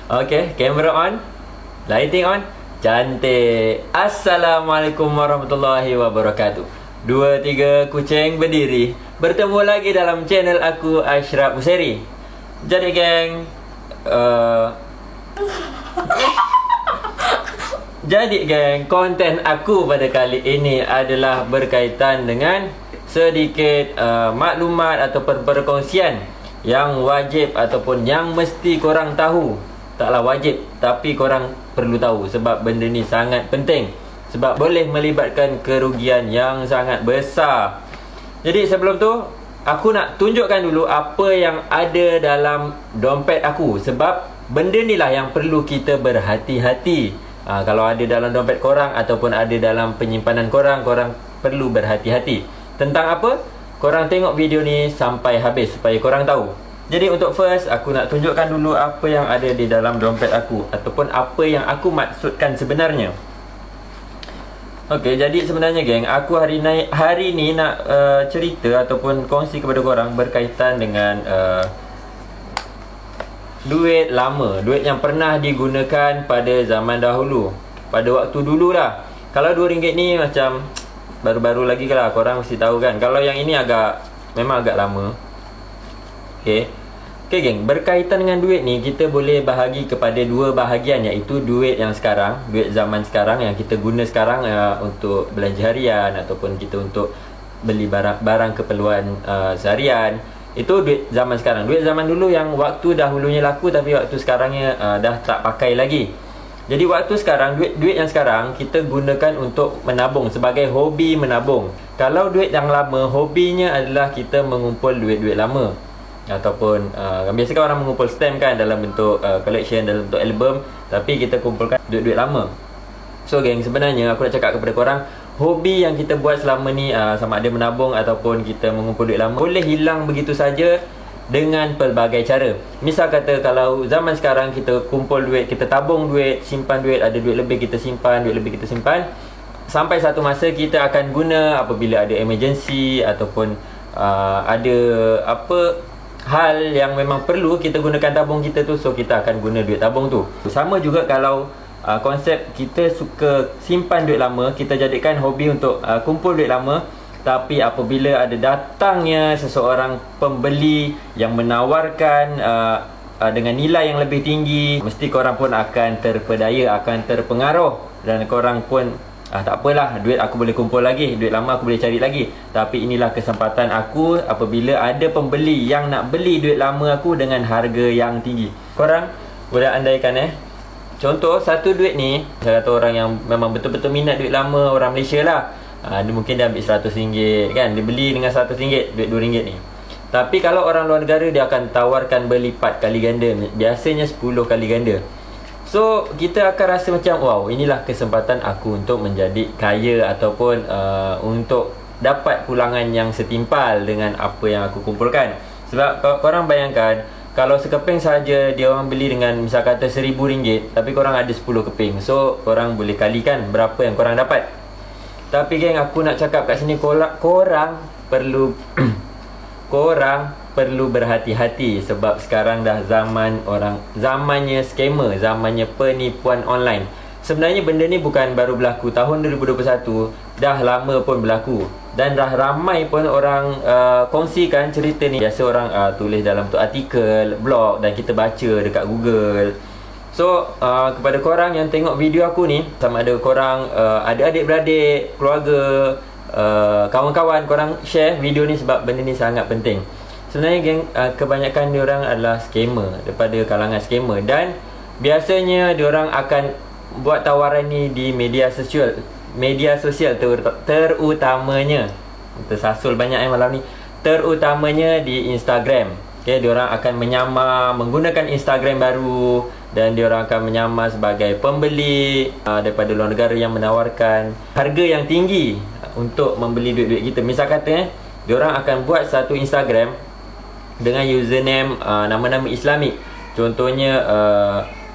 Okay, camera on, lighting on. Cantik. Assalamualaikum warahmatullahi wabarakatuh. 2-3 kucing berdiri. Bertemu lagi dalam channel aku, Ashraf Buseri. Jadi geng, konten aku pada kali ini adalah berkaitan dengan sedikit maklumat ataupun perkongsian yang wajib ataupun yang mesti korang tahu. Taklah wajib, tapi korang perlu tahu sebab benda ni sangat penting, sebab boleh melibatkan kerugian yang sangat besar. Jadi sebelum tu, aku nak tunjukkan dulu apa yang ada dalam dompet aku, sebab benda ni lah yang perlu kita berhati-hati. Kalau ada dalam dompet korang ataupun ada dalam penyimpanan korang, korang perlu berhati-hati. Tentang apa? Korang tengok video ni sampai habis supaya korang tahu. Jadi untuk first, aku nak tunjukkan dulu apa yang ada di dalam dompet aku, ataupun apa yang aku maksudkan sebenarnya. Okey, jadi sebenarnya geng, aku hari ni nak cerita ataupun kongsi kepada korang berkaitan dengan duit lama, duit yang pernah digunakan pada zaman dahulu, pada waktu dulu lah. Kalau RM2 ni macam baru-baru lagi lah, korang mesti tahu kan. Kalau yang ini memang agak lama. Okay geng, berkaitan dengan duit ni, kita boleh bahagi kepada dua bahagian, iaitu duit yang sekarang, duit zaman sekarang yang kita guna sekarang untuk belanja harian ataupun kita untuk beli barang keperluan seharian. Itu duit zaman sekarang. Duit zaman dulu yang waktu dahulunya laku tapi waktu sekarangnya dah tak pakai lagi. Jadi waktu sekarang, duit yang sekarang kita gunakan untuk menabung, sebagai hobi menabung. Kalau duit yang lama, hobinya adalah kita mengumpul duit-duit lama, ataupun biasanya orang mengumpul stamp kan, dalam bentuk collection, dalam bentuk album, tapi kita kumpulkan duit-duit lama. So geng, sebenarnya aku nak cakap kepada korang, hobi yang kita buat selama ni, sama ada menabung ataupun kita mengumpul duit lama, boleh hilang begitu saja dengan pelbagai cara. Misal kata, kalau zaman sekarang kita kumpul duit, kita tabung duit, simpan duit, ada duit lebih kita simpan, duit lebih kita simpan, sampai satu masa kita akan guna apabila ada emergency ataupun ada hal yang memang perlu kita gunakan tabung kita tu, so kita akan guna duit tabung tu. Sama juga kalau konsep kita suka simpan duit lama, kita jadikan hobi untuk kumpul duit lama, tapi apabila ada datangnya seseorang pembeli yang menawarkan dengan nilai yang lebih tinggi, mesti korang pun akan terpedaya, akan terpengaruh, dan korang pun tak apalah, duit aku boleh kumpul lagi, duit lama aku boleh cari lagi. Tapi inilah kesempatan aku apabila ada pembeli yang nak beli duit lama aku dengan harga yang tinggi. Korang boleh andaikan contoh satu duit ni, saya kata orang yang memang betul-betul minat duit lama, orang Malaysia lah, dia mungkin dia ambil RM100 kan, dia beli dengan RM100 duit RM2 ni. Tapi kalau orang luar negara, dia akan tawarkan berlipat kali ganda, biasanya 10 kali ganda. So kita akan rasa macam, wow, inilah kesempatan aku untuk menjadi kaya, ataupun untuk dapat pulangan yang setimpal dengan apa yang aku kumpulkan. Sebab korang bayangkan, kalau sekeping saja dia orang beli dengan misal kata RM1,000, tapi korang ada 10 keping, so korang boleh kalikan berapa yang korang dapat. Tapi geng, aku nak cakap kat sini, korang perlu perlu berhati-hati, sebab sekarang dah zamannya scammer, zamannya penipuan online. Sebenarnya benda ni bukan baru berlaku, tahun 2021 dah lama pun berlaku, dan dah ramai pun orang kongsikan cerita ni. Biasa orang tulis dalam tu artikel, blog, dan kita baca dekat Google. So kepada korang yang tengok video aku ni, sama ada korang ada adik-beradik, keluarga, kawan-kawan, korang share video ni sebab benda ni sangat penting. Sebenarnya geng, kebanyakan diorang adalah scammer, daripada kalangan scammer, dan biasanya diorang akan buat tawaran ni di media sosial terutamanya, tersasul banyak malam ni, terutamanya di Instagram. Diorang akan menyamar menggunakan Instagram baru, dan diorang akan menyamar sebagai pembeli daripada luar negara yang menawarkan harga yang tinggi untuk membeli duit-duit kita. Misal kata diorang akan buat satu Instagram dengan username nama-nama Islamik. Contohnya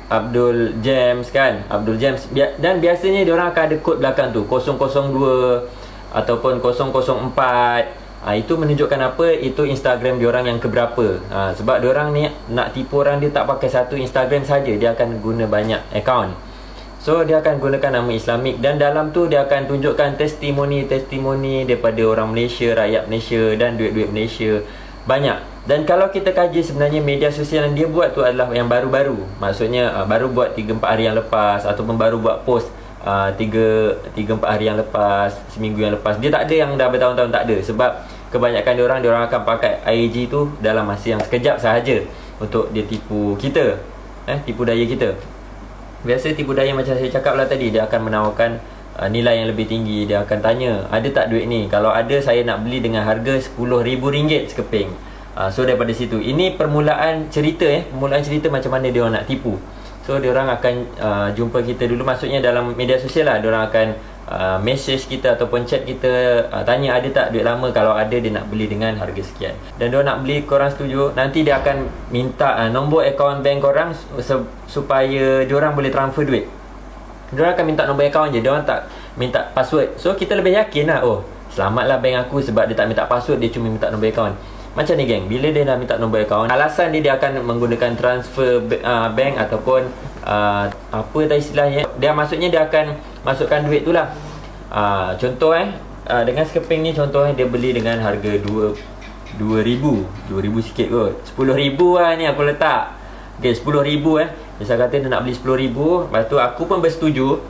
Abdul James kan, Abdul James, dan biasanya diorang akan ada kod belakang tu 002 ataupun 004 Itu menunjukkan apa? Itu Instagram diorang yang keberapa. Sebab diorang ni nak tipu orang, dia tak pakai satu Instagram saja, dia akan guna banyak account. So dia akan gunakan nama Islamik, dan dalam tu dia akan tunjukkan testimoni daripada orang Malaysia, rakyat Malaysia, dan duit-duit Malaysia banyak. Dan kalau kita kaji, sebenarnya media sosial yang dia buat tu adalah yang baru-baru. Maksudnya baru buat 3-4 hari yang lepas, ataupun baru buat post 3-4 hari yang lepas, seminggu yang lepas. Dia tak ada yang dah bertahun-tahun, tak ada. Sebab kebanyakan diorang akan pakai IG tu dalam masa yang sekejap sahaja untuk dia tipu kita, tipu daya kita. Biasa tipu daya macam saya cakap lah tadi, dia akan menawarkan nilai yang lebih tinggi. Dia akan tanya, ada tak duit ni? Kalau ada, saya nak beli dengan harga RM10,000 sekeping. So daripada situ, ini permulaan cerita permulaan cerita macam mana dia orang nak tipu. So dia orang akan jumpa kita dulu, maksudnya dalam media sosial lah. Dia orang akan message kita ataupun chat kita, tanya ada tak duit lama, kalau ada dia nak beli dengan harga sekian. Dan dia nak beli, korang setuju, nanti dia akan minta nombor akaun bank korang supaya dia orang boleh transfer duit. Dia orang akan minta nombor akaun je, dia orang tak minta password. So kita lebih yakin lah, oh selamatlah bank aku, sebab dia tak minta password, dia cuma minta nombor akaun. Macam ni geng, bila dia dah minta nombor akaun, alasan dia akan menggunakan transfer bank ataupun apa tadi istilahnya, dia maksudnya dia akan masukkan duit tu lah. Contoh dengan sekeping ni, contohnya dia beli dengan harga 2,000 sikit kot, 10,000 lah ni aku letak. Okay, 10,000 misal kata dia nak beli 10,000, lepas tu aku pun bersetuju,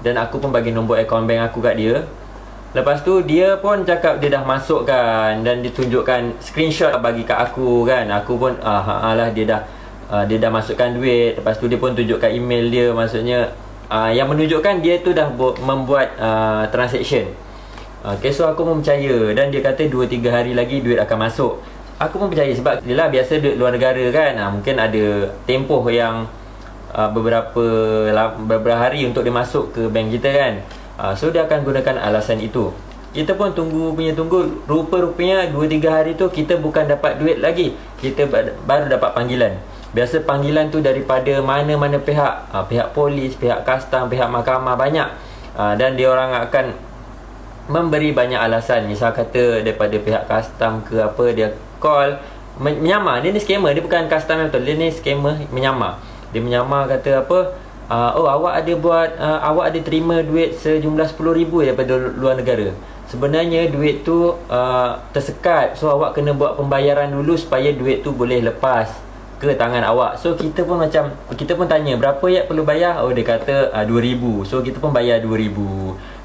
dan aku pun bagi nombor akaun bank aku kat dia. Lepas tu dia pun cakap dia dah masukkan, dan ditunjukkan screenshot bagi kat aku kan. Aku pun lah dia dah masukkan duit. Lepas tu dia pun tunjukkan email dia, maksudnya yang menunjukkan dia tu dah membuat transaction. Okay, so aku pun percaya, dan dia kata 2-3 hari lagi duit akan masuk. Aku pun percaya, sebab yelah biasa duit luar negara kan, mungkin ada tempoh yang beberapa hari untuk dia masuk ke bank kita kan. So dia akan gunakan alasan itu. Kita pun tunggu, rupa-rupanya 2-3 hari tu kita bukan dapat duit lagi, kita baru dapat panggilan. Biasa panggilan tu daripada mana-mana pihak, pihak polis, pihak custom, pihak mahkamah, banyak. Dan dia orang akan memberi banyak alasan. Misal kata daripada pihak custom ke apa, dia call menyamar. Dia ni scammer, dia bukan custom yang betul, dia ni scammer menyamar. Dia menyamar kata apa, awak ada terima duit sejumlah 10,000 daripada luar negara. Sebenarnya duit tu tersekat, so awak kena buat pembayaran dulu supaya duit tu boleh lepas ke tangan awak. So kita pun tanya, berapa ya perlu bayar? Oh, dia kata 2,000. So kita pun bayar 2,000.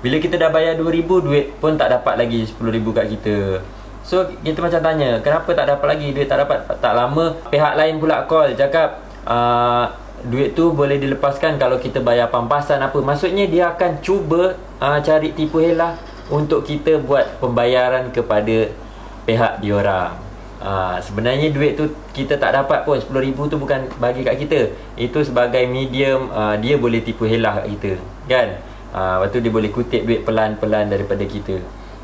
Bila kita dah bayar 2,000, duit pun tak dapat lagi 10,000 kat kita. So kita macam tanya, kenapa tak dapat lagi? Duit tak dapat. Tak lama pihak lain pula call, cakap duit tu boleh dilepaskan kalau kita bayar pampasan apa. Maksudnya dia akan cuba cari tipu helah untuk kita buat pembayaran kepada pihak diorang. Sebenarnya duit tu kita tak dapat pun, 10,000 tu bukan bagi kat kita. Itu sebagai medium, dia boleh tipu helah kat kita kan. Lepas tu dia boleh kutip duit pelan-pelan daripada kita.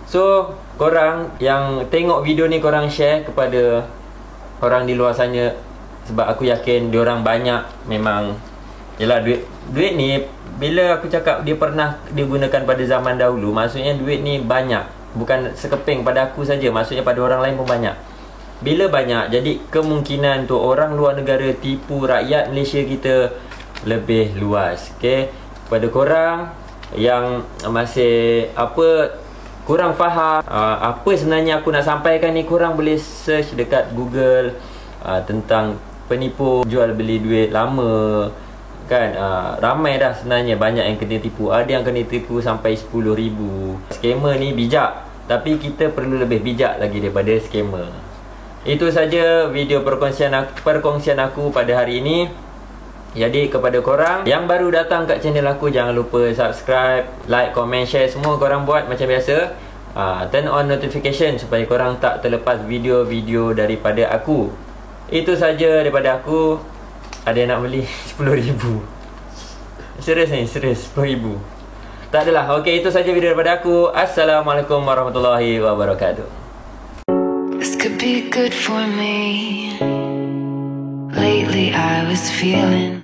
So korang yang tengok video ni, korang share kepada orang di luar sana, sebab aku yakin diorang banyak memang. Yelah, duit ni bila aku cakap dia pernah digunakan pada zaman dahulu, maksudnya duit ni banyak, bukan sekeping pada aku saja, maksudnya pada orang lain pun banyak. Bila banyak, jadi kemungkinan tu orang luar negara tipu rakyat Malaysia kita lebih luas. Okay, pada korang yang masih kurang faham apa sebenarnya aku nak sampaikan ni, korang boleh search dekat Google tentang penipu jual beli duit lama kan. Ramai dah sebenarnya, banyak yang kena tipu. Ada yang kena tipu sampai 10,000. Scammer ni bijak, tapi kita perlu lebih bijak lagi daripada scammer. Itu saja video perkongsian aku pada hari ini. Jadi kepada korang yang baru datang kat channel aku, jangan lupa subscribe, like, comment, share, semua korang buat macam biasa. Turn on notification supaya korang tak terlepas video-video daripada aku. Itu saja daripada aku. Ada yang nak beli 10,000. Serius ni, serius 10,000. Tak adalah. Okey, itu saja video daripada aku. Assalamualaikum warahmatullahi wabarakatuh. This could be good for me. Lately I was feeling